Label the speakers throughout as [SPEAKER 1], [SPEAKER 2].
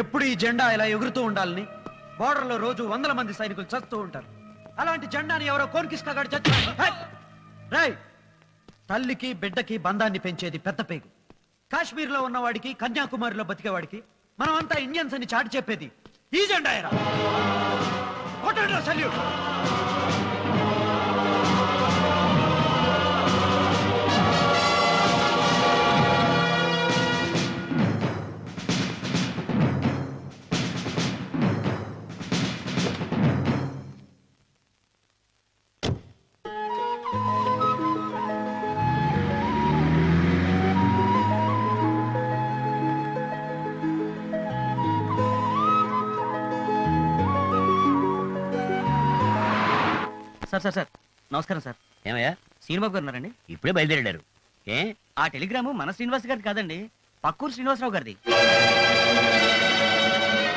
[SPEAKER 1] ఎప్పుడు ఈ జెండా ఇలా ఎగురుతూ ఉండాలని బోర్డర్లో రోజు వందల మంది సైనికులు చస్తూ ఉంటారు. అలాంటి జెండాని ఎవరో కోన్కిస్కాగాడు చచ్చాడు. రేయ్, తల్లికి బిడ్డకి బంధాన్ని పెంచేది పెద్ద పేగు. కాశ్మీర్లో ఉన్నవాడికి కన్యాకుమారిలో బతికేవాడికి మనం అంతా ఇండియన్స్ అని చాటి చెప్పేది ఈ జెండా ఎరా. కొట్టండి సల్యూట్.
[SPEAKER 2] సార్ సార్ నమస్కారం సార్.
[SPEAKER 3] ఏమయ్యా
[SPEAKER 2] శ్రీనిబాబు గారు ఉన్నారండి?
[SPEAKER 3] ఇప్పుడే బయలుదేరారు. ఏ
[SPEAKER 2] ఆ టెలిగ్రాము మన శ్రీనివాస్ గారిది కాదండి, పక్కూరు శ్రీనివాసరావు గారిది.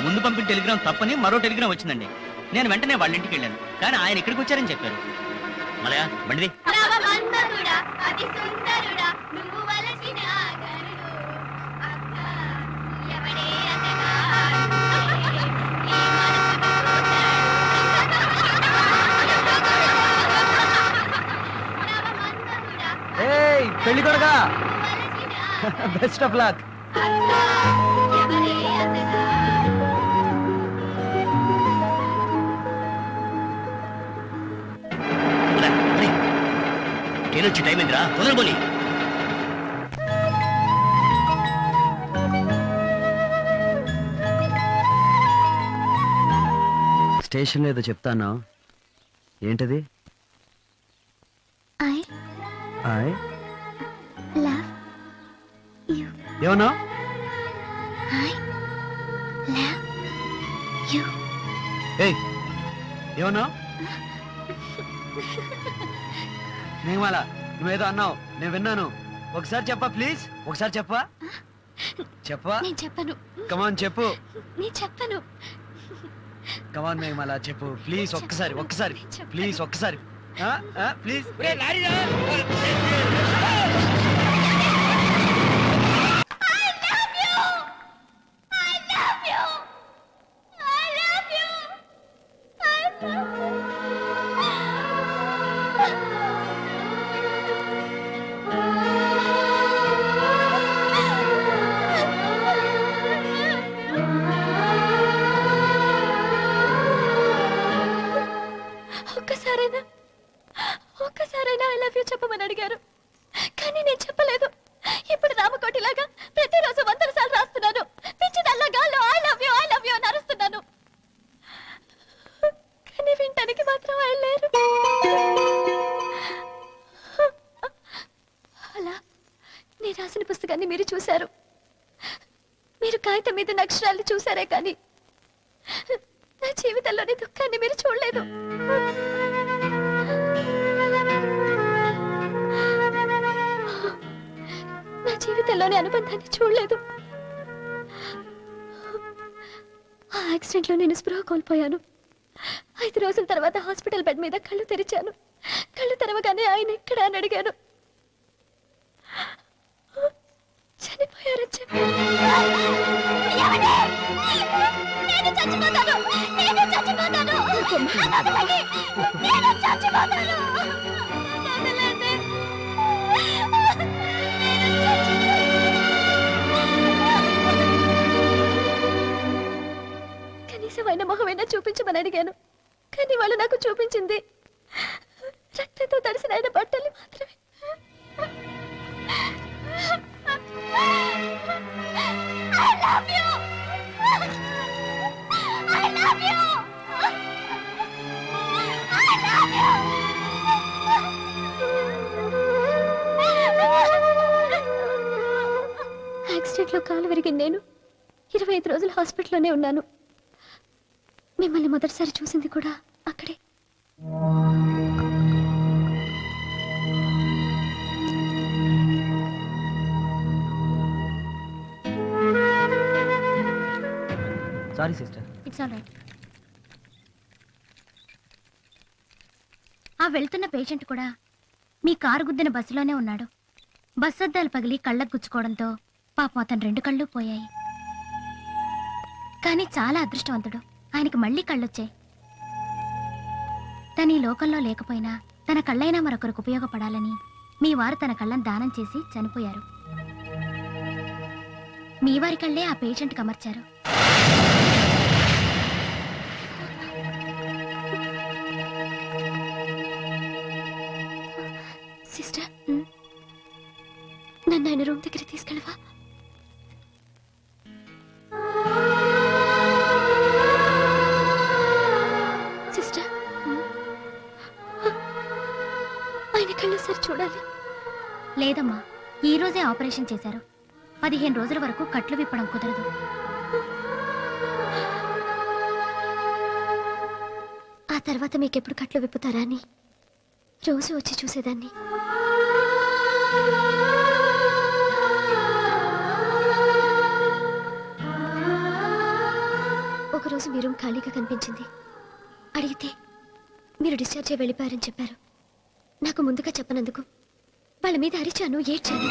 [SPEAKER 2] ముందు పంపిన టెలిగ్రామ్ తప్పని మరో టెలిగ్రామ్ వచ్చిందండి. నేను వెంటనే వాళ్ళ ఇంటికి వెళ్ళాను, కానీ ఆయన ఇక్కడికి వచ్చారని చెప్పారు.
[SPEAKER 3] మలయా బండిది.
[SPEAKER 1] పెళ్లి కొడుకా, బెస్ట్ ఆఫ్ లక్.
[SPEAKER 3] ట్రైన్ వచ్చి టైం ఏందిరా, తొందరపోని.
[SPEAKER 1] స్టేషన్ ఏదో చెప్తాను, ఏంటది? ఏమన్నా ఏమన్నా? మేఘమాల, నువ్వేదో అన్నావు, నేను విన్నాను. ఒకసారి చెప్పా ప్లీజ్, ఒకసారి చెప్పా. చెప్పా.
[SPEAKER 4] నేను చెప్పను.
[SPEAKER 1] కమాన్ చెప్పు.
[SPEAKER 4] నేను చెప్పను.
[SPEAKER 1] కమాన్ మేఘమాల చెప్పు ప్లీజ్. ఒక్కసారి ఒక్కసారి ప్లీజ్, ఒక్కసారి ప్లీజ్.
[SPEAKER 4] ఒక్కసారైనా ఐ లవ్ యూ చెప్పమని అడిగారు, కానీ నేను చెప్పలేదు. ఇప్పుడు రామకోటిలాగా ప్రతిరోజు 100 సార్లు రాస్తున్నాను. పిచ్చిదల్లా గాల్లో ఐ లవ్ యూ అని అరుస్తున్నాను, కానీ వింటానికి మాత్రం వాళ్ళు లేరు. అలా నేను రాసిన పుస్తకాన్ని మీరు చూశారు. మీరు కాగితం మీద అక్షరాలు చూశారే, కానీ నా జీవితంలోని దుఃఖాన్ని మీరు చూడలేదు. నా జీవితంలోని అనుబంధాన్ని చూడలేదు. ఆ యాక్సిడెంట్ లో నేను స్పృహ కోల్పోయాను. 5 రోజుల తర్వాత హాస్పిటల్ బెడ్ మీద కళ్ళు తెరిచాను. కళ్ళు తెరవగానే ఆయన ఎక్కడ అని అడిగాను. చనిపోయారని చెప్పారు. కనీసం ఆయన మొహమైనా చూపించమని అడిగాను, కానీ వాళ్ళు నాకు చూపించింది రక్తంతో తడిసిన ఆయన బట్టలు మాత్రమే. యాక్సిడెంట్ లో కాలు విరిగింది నేను. 25 రోజులు హాస్పిటల్లోనే ఉన్నాను. మిమ్మల్ని మొదటిసారి చూసింది కూడా అక్కడే.
[SPEAKER 1] Sorry sister.
[SPEAKER 4] It's all right. ఆ వెళ్తున్న పేషెంట్ కూడా మీ కారు గుద్దిన బస్సులోనే ఉన్నాడు. బస్ అద్దాలు పగిలి కళ్ళకు గుచ్చుకోవడంతో పాపం అతను 2 కళ్ళు పోయాయి. కానీ చాలా అదృష్టవంతుడు. ఆయనకి మళ్ళీ కళ్ళొచ్చాయి. తను ఈ లోకంలో లేకపోయినా తన కళ్ళైనా మరొకరికి ఉపయోగపడాలని మీ వారు తన కళ్ళను దానం చేసి చనిపోయారు. మీ వారి కళ్ళే ఆ పేషెంట్కి అమర్చారు. సిస్టర్, నన్ను ఆయన రూమ్ దగ్గర తీసుకెళ్ళవా? సిస్టర్, ఆయన కళ్ళు సరి చూడాలి. లేదమ్మా, ఈ రోజే ఆపరేషన్ చేశారు. 15 రోజుల వరకు కట్లు విప్పడం కుదరదు. ఆ తర్వాత మీకెప్పుడు కట్లు విప్పుతారా అని రోజు వచ్చి చూసేదాన్ని. ఒకరోజు మీ రూమ్ ఖాళీగా కనిపించింది. అడిగితే మీరు డిశ్చార్జ్ అయి వెళ్ళిపోయారని చెప్పారు. నాకు ముందుగా చెప్పనందుకు వాళ్ళ మీద అరిచాను, ఏడ్చాను.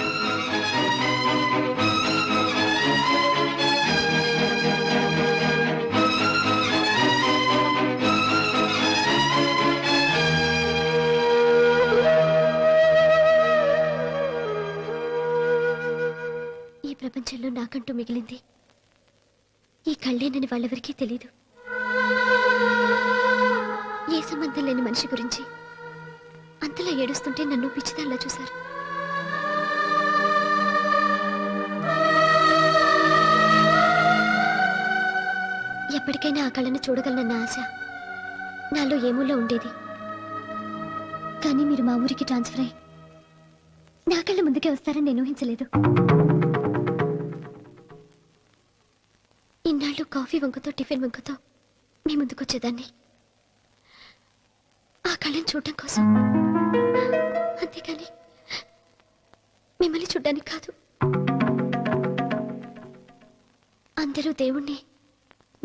[SPEAKER 4] ఈ ప్రపంచంలో నాకంటూ మిగిలింది ఈ కళ్ళేనని వాళ్ళెవరికీ తెలీదు. ఏ సంబంధం లేని మనిషి గురించి అంతలా ఏడుస్తుంటే నన్ను పిచ్చిదాల్లా చూశారు. ఎప్పటికైనా ఆ కళ్ళను చూడగలనన్న ఆశ నాలో ఏమూలో ఉండేది. కానీ మీరు మా ఊరికి ట్రాన్స్ఫర్ అయ్యి నా కళ్ళ ముందుకే వస్తారని నేను ఊహించలేదు. ఇన్నాళ్ళు కాఫీ వంకతో టిఫిన్ వంకతో మీ ముందుకు వచ్చేదాన్ని ఆ కళ్ళని చూడటం కోసం, అంతేకాని మిమ్మల్ని చూడ్డానికి కాదు. అందరూ దేవుణ్ణి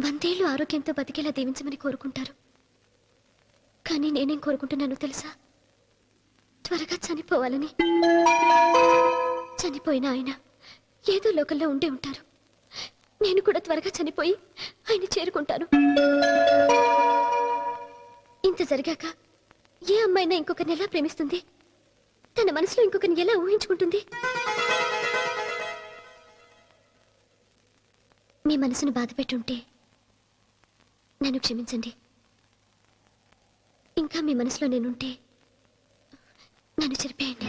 [SPEAKER 4] 100 ఏళ్ళు ఆరోగ్యంతో బతికేలా దీవించమని కోరుకుంటారు. కానీ నేనేం కోరుకుంటున్నానో తెలుసా? త్వరగా చనిపోవాలని. చనిపోయిన ఆయన ఏదో లోకంలో ఉండే ఉంటారు. నేను కూడా త్వరగా చనిపోయి ఆయన చేరుకుంటాను. ఇంత జరిగాక ఏ అమ్మాయినా ఇంకొకరిని ఎలా ప్రేమిస్తుంది? తన మనసులో ఇంకొకరిని ఎలా ఊహించుకుంటుంది? మీ మనసును బాధ పెట్టుంటే నన్ను క్షమించండి. ఇంకా మీ మనసులో నేనుంటే నన్ను చెరిపేయండి.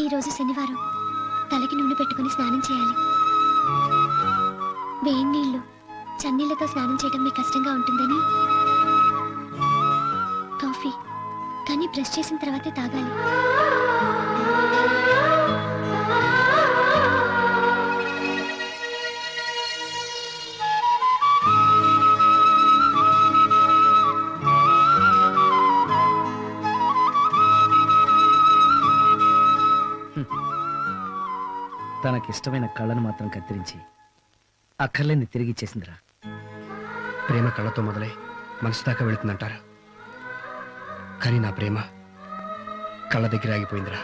[SPEAKER 4] ఈరోజు శనివారం, తలకి నూనె పెట్టుకుని స్నానం చేయాలి. వేడి నీళ్లు చన్నీళ్లతో స్నానం చేయడం మీకు కష్టంగా ఉంటుందని కాఫీ, కానీ బ్రష్ చేసిన తర్వాతే తాగాలి.
[SPEAKER 1] తనకిష్టమైన కళ్ళను మాత్రం కత్తిరించి అక్కర్లేని తిరిగి ఇచ్చేసిందిరా.
[SPEAKER 5] ప్రేమ కళ్ళతో మొదలై మనసు దాకా వెళుతుందంటారు. కానీ నా ప్రేమ కళ్ళ దగ్గర ఆగిపోయిందిరా.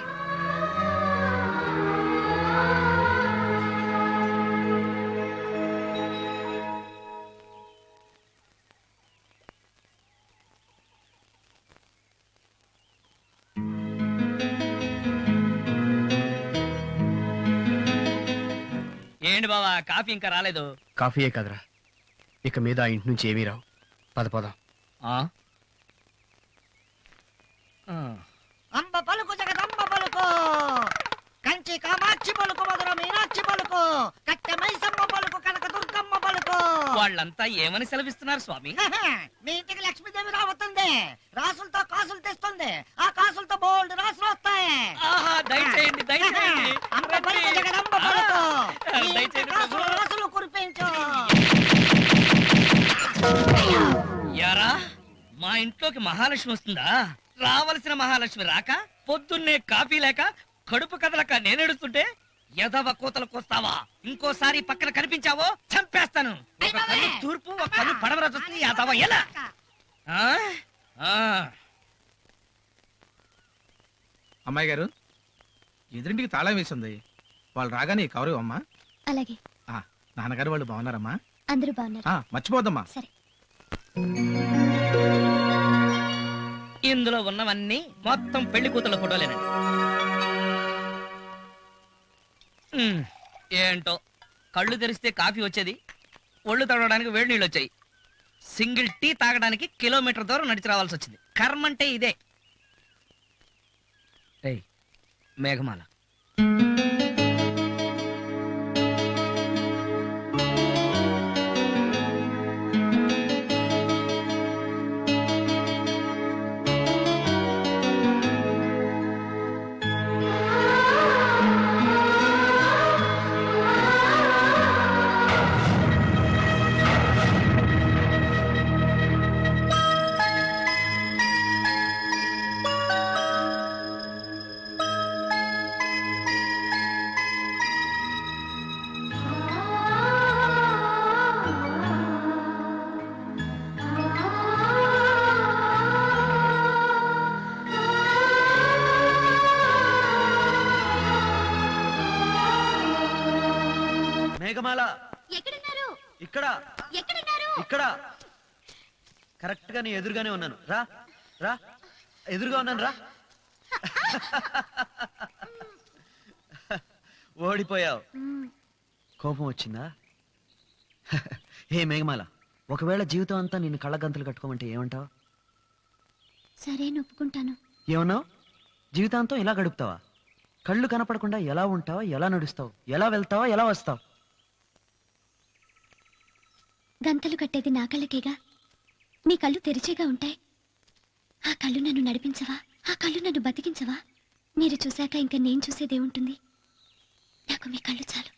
[SPEAKER 2] ఏంటి బావా, కాఫీ ఇంకా రాలేదు?
[SPEAKER 5] కాఫీయే కాదురా, ఇక మీద ఆ ఇంటి నుంచి ఏమీ రావు. పద.
[SPEAKER 6] అంబ పలుకు జగదంబ పలుకు, కంచి కామాక్షి పలుకు, మధుర మీనాక్షి పలుకు, కట్టె మైసమ్మ పలుకు, కనక దుర్గమ్మ పలుకు.
[SPEAKER 2] వాళ్ళంతా ఏమని సెలవిస్తున్నారు స్వామి?
[SPEAKER 6] మీ ఇంటికి లక్ష్మీదేవి రాబోతుంది. రాసులతో కాసులు తెస్తుంది. ఆ కాసులతో బోల్డ్ రాసులు వస్తాయి.
[SPEAKER 2] ఆహా, దయచేయండి, దయచేయండి.
[SPEAKER 6] అంబ పలుకు జగదంబ పలుకు, మీ ఇంటి
[SPEAKER 2] దయచేయండి.
[SPEAKER 6] కాసులు రాసులు కురిపించు.
[SPEAKER 2] యారా, మా ఇంట్లోకి మహాలక్ష్మి వస్తుందా? రావలసిన మహాలక్ష్మి రాక పొద్దున్నే కాఫీ లేక కడుపు కదలక నేనెడుతుంటే ఎదవ కూతలకు వస్తావా? ఇంకోసారి పక్కన కనిపించావో చంపేస్తాను. ఒక కన్ను తూర్పు ఒక కన్ను పడమర చూస్తుంది ఎదవ ఎలా? ఆ? ఆ.
[SPEAKER 7] అమ్మాయి గారు, ఎదురింటికి తాళం వేసింది. వాళ్ళు రాగానే ఈ కవరు అమ్మా.
[SPEAKER 4] అలాగే.
[SPEAKER 7] నాన్నగారు వాళ్ళు బాగున్నారమ్మా?
[SPEAKER 4] అందరూ బాగున్నారు.
[SPEAKER 7] మర్చిపోద్దమ్మా.
[SPEAKER 4] సరే.
[SPEAKER 2] ఇందులో ఉన్నవన్నీ మొత్తం పెళ్లి కూతుళ్ళ ఫోటోలేనండి. ఏంటో కళ్ళు తెరిస్తే కాఫీ వచ్చేది, ఒళ్ళు తడవడానికి వేడి నీళ్ళు వచ్చాయి, సింగిల్ టీ తాగడానికి కిలోమీటర్ దూరం నడిచి రావాల్సి వచ్చింది. కర్మంటే ఇదే. ఏయ్ మేఘమాల,
[SPEAKER 1] మేఘమాల,
[SPEAKER 4] ఎక్కడున్నారు?
[SPEAKER 1] ఇక్కడ
[SPEAKER 4] ఎక్కడున్నారు?
[SPEAKER 1] ఇక్కడ కరెక్ట్ గా నీ ఎదురుగానే ఉన్నాను. రా రా, ఎదురుగా ఉన్నాను రా. ఓడిపోయావు. కోపం వచ్చిందా? ఏ మేఘమాల, ఒకవేళ జీవితం అంతా నిన్ను కళ్ళగంతలు కట్టుకోమంటే ఏమంటావు?
[SPEAKER 4] సరే, ఒప్పుకుంటాను.
[SPEAKER 1] ఏమన్నావు? జీవితాంతం ఇలా గడుపుతావా? కళ్ళు కనపడకుండా ఎలా ఉంటావా? ఎలా నడుస్తావు? ఎలా వెళ్తావా? ఎలా వస్తావు?
[SPEAKER 4] గంతలు కట్టేది నా కళ్ళకేగా. మీ కళ్ళు తెరిచేగా ఉంటాయి. ఆ కళ్ళు నన్ను నడిపించవా? ఆ కళ్ళు నన్ను బతికించవా? మీరు చూశాక ఇంకా నేను చూసేదేముంటుంది? నాకు మీ కళ్ళు చాలు.